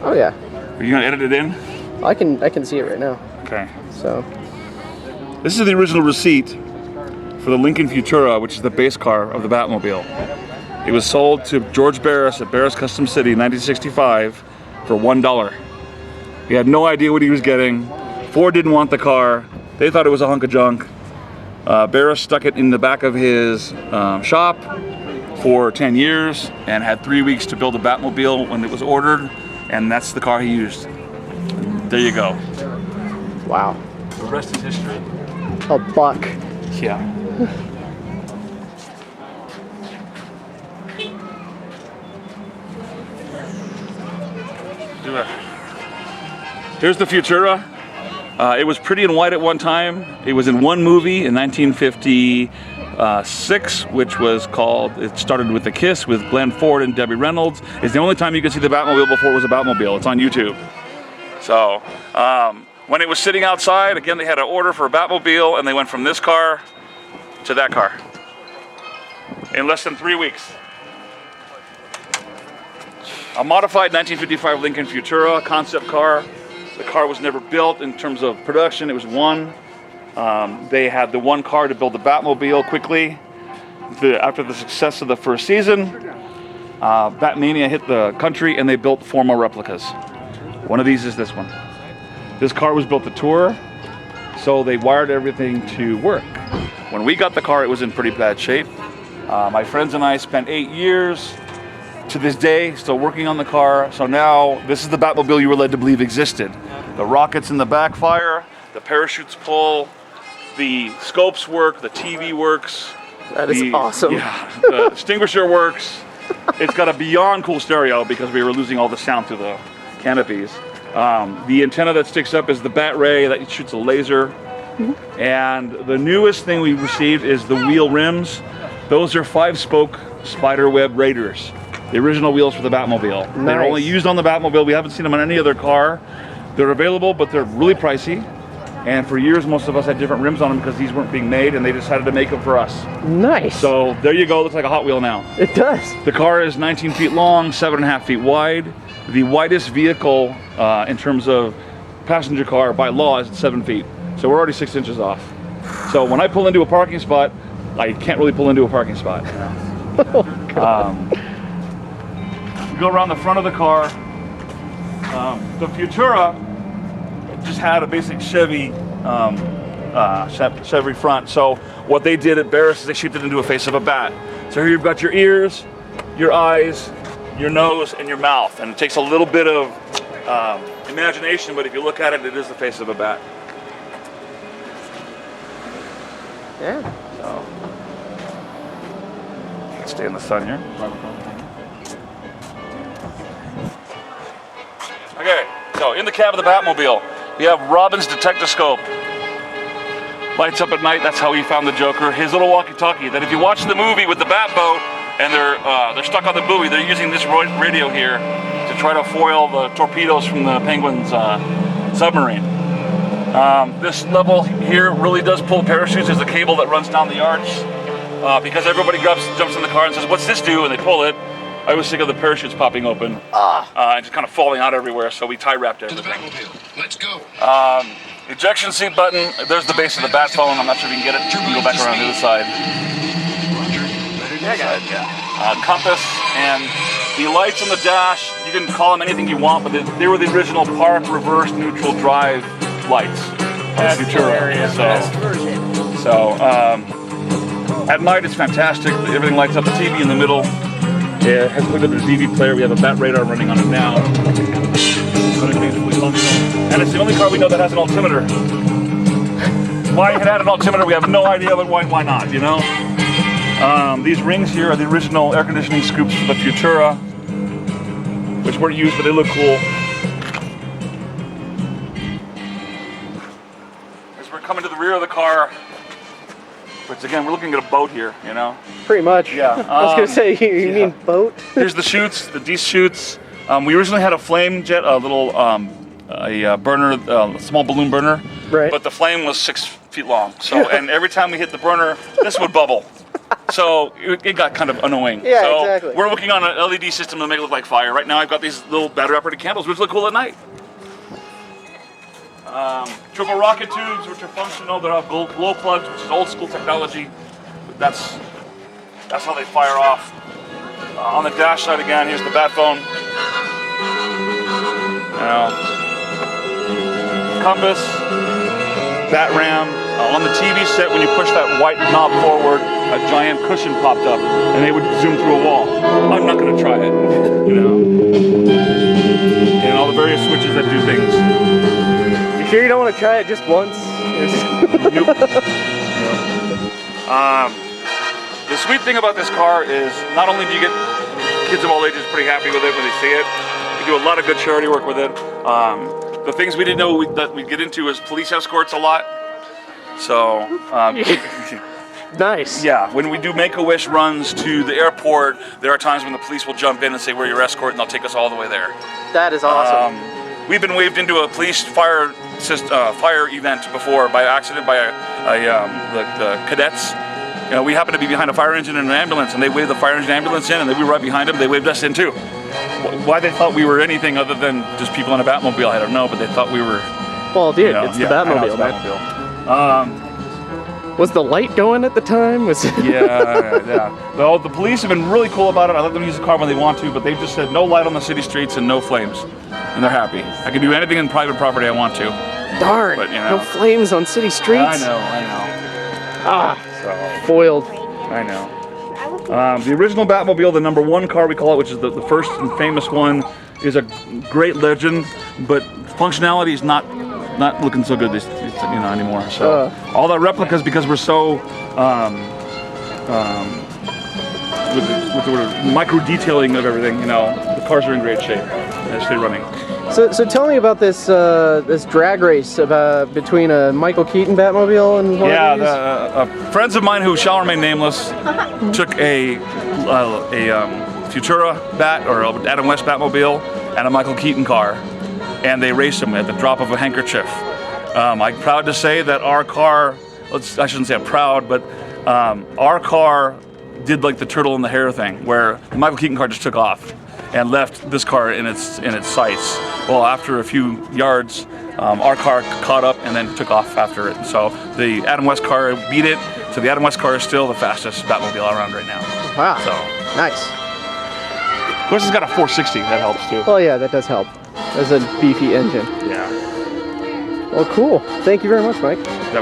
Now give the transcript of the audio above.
Oh yeah. Are you gonna edit it in? I can see it right now. Okay. So. This is the original receipt for the Lincoln Futura, which is the base car of the Batmobile. It was sold to George Barris at Barris Custom City in 1965 for $1. He had no idea what he was getting. Ford didn't want the car. They thought it was a hunk of junk. Barris stuck it in the back of his shop for 10 years and had 3 weeks to build a Batmobile when it was ordered, and that's the car he used. There you go. Wow. The rest is history. A buck. Yeah. Here's the Futura. It was pretty and white at one time. It was in one movie in 1956, which was called, it started with The Kiss with Glenn Ford and Debbie Reynolds. It's the only time you could see the Batmobile before it was a Batmobile. It's on YouTube. So, when it was sitting outside, again, they had an order for a Batmobile, and they went from this car to that car in less than 3 weeks. A modified 1955 Lincoln Futura concept car. The car was never built in terms of production. It was one. They had the one car to build the Batmobile quickly. After the success of the first season, Batmania hit the country, and they built 4 more replicas. One of these is this one. This car was built to tour, so they wired everything to work. When we got the car, it was in pretty bad shape. My friends and I spent 8 years, to this day, still working on the car. So now, this is the Batmobile you were led to believe existed. The rockets in the backfire, the parachutes pull, the scopes work, the TV works. That is awesome. Yeah, the extinguisher works. It's got a beyond cool stereo because we were losing all the sound through the canopies. The antenna that sticks up is the Bat Ray that shoots a laser. And the newest thing we received is the wheel rims. Those are 5-spoke spiderweb Raiders. The original wheels for the Batmobile. Nice. They're only used on the Batmobile. We haven't seen them on any other car. They're available, but they're really pricey. And for years, most of us had different rims on them because these weren't being made, and they decided to make them for us. Nice. So there you go. Looks like a Hot Wheel now. It does. The car is 19 feet long, 7.5 feet wide. The widest vehicle in terms of passenger car by law is 7 feet. So we're already 6 inches off. So when I pull into a parking spot, I can't really pull into a parking spot. Oh, God. Go around the front of the car. The Futura just had a basic Chevy Chevy front. So what they did at Barris is they shaped it into a face of a bat. So here you've got your ears, your eyes, your nose, and your mouth. And it takes a little bit of imagination, but if you look at it, it is the face of a bat. Yeah. So, let's stay in the sun here. Okay, so in the cab of the Batmobile, we have Robin's detectoscope. Lights up at night, that's how he found the Joker. His little walkie-talkie, that if you watch the movie with the Batboat and they're stuck on the buoy, they're using this radio here to try to foil the torpedoes from the Penguin's submarine. This level here really does pull parachutes. There's a cable that runs down the arch because everybody jumps in the car and says, "What's this do?" and they pull it. I was sick of the parachutes popping open and just kind of falling out everywhere, so we tie wrapped everything. Let's go. Ejection seat button. There's the base of the bat phone. I'm not sure if you can get it. You can go back around the other side. Yeah, I got it. Yeah. Compass and the lights on the dash. You can call them anything you want, but they were the original park, reverse, neutral, drive lights. That's Futura. best version. So at night it's fantastic. Everything lights up. The TV in the middle. It has hooked up to the DVD player. We have a bat radar running on it now. And it's the only car we know that has an altimeter. Why it had an altimeter, we have no idea, but why not, you know? These rings here are the original air conditioning scoops for the Futura, which weren't used, but they look cool. As we're coming to the rear of the car, which again, we're looking at a boat here, you know? Pretty much. Yeah. I was gonna say, you mean boat? Here's the chutes, the Dees chutes. We originally had a flame jet, a little burner, a small balloon burner. Right. But the flame was 6 feet long. So, and every time we hit the burner, this would bubble. So it got kind of annoying. Yeah, so exactly. We're working on an LED system to make it look like fire. Right now I've got these little battery operated candles, which look cool at night. Triple rocket tubes, which are functional. They have glow plugs, which is old school technology. That's how they fire off. On the dash side again, here's the bat phone. Compass, bat ram. On the TV set, when you push that white knob forward, a giant cushion popped up, and they would zoom through a wall. I'm not going to try it, And all the various switches that do things. You sure you don't want to try it just once? Nope. The sweet thing about this car is not only do you get kids of all ages pretty happy with it when they see it, we do a lot of good charity work with it. The things we didn't know that we'd get into is police escorts a lot. So, nice. Yeah, when we do Make-A-Wish runs to the airport, there are times when the police will jump in and say, we're your escort, and they'll take us all the way there. That is awesome. We've been waved into a police fire event before by accident by the cadets. We happened to be behind a fire engine and an ambulance, and they waved the fire engine ambulance in, and we were right behind them. They waved us in too. Why they thought we were anything other than just people in a Batmobile, I don't know, but they thought we were. Well, dude, it's the Batmobile, man. Was the light going at the time? Yeah. Well, the police have been really cool about it. I let them use the car when they want to, but they've just said no light on the city streets and no flames, and they're happy. I can do anything in private property I want to. Darn, but, no flames on city streets. I know. So foiled. I know. The original Batmobile, the #1 car we call it, which is the first and famous one, is a great legend, but functionality is not looking so good anymore. So all the replicas, because we're so with the micro detailing of everything, the cars are in great shape. They stay running. So tell me about this this drag race between a Michael Keaton Batmobile and one of these? Friends of mine who shall remain nameless took a Futura Bat or Adam West Batmobile and a Michael Keaton car, and they raced them at the drop of a handkerchief. I'm proud to say that our car, I shouldn't say I'm proud, but our car did like the turtle in the hare thing, where the Michael Keaton car just took off and left this car in its sights. Well, after a few yards, our car caught up and then took off after it. So the Adam West car beat it. So the Adam West car is still the fastest Batmobile around right now. Wow. So nice. Of course, it's got a 460. That helps too. Oh yeah, that does help. That's a beefy engine. Yeah. Well, cool. Thank you very much, Mike.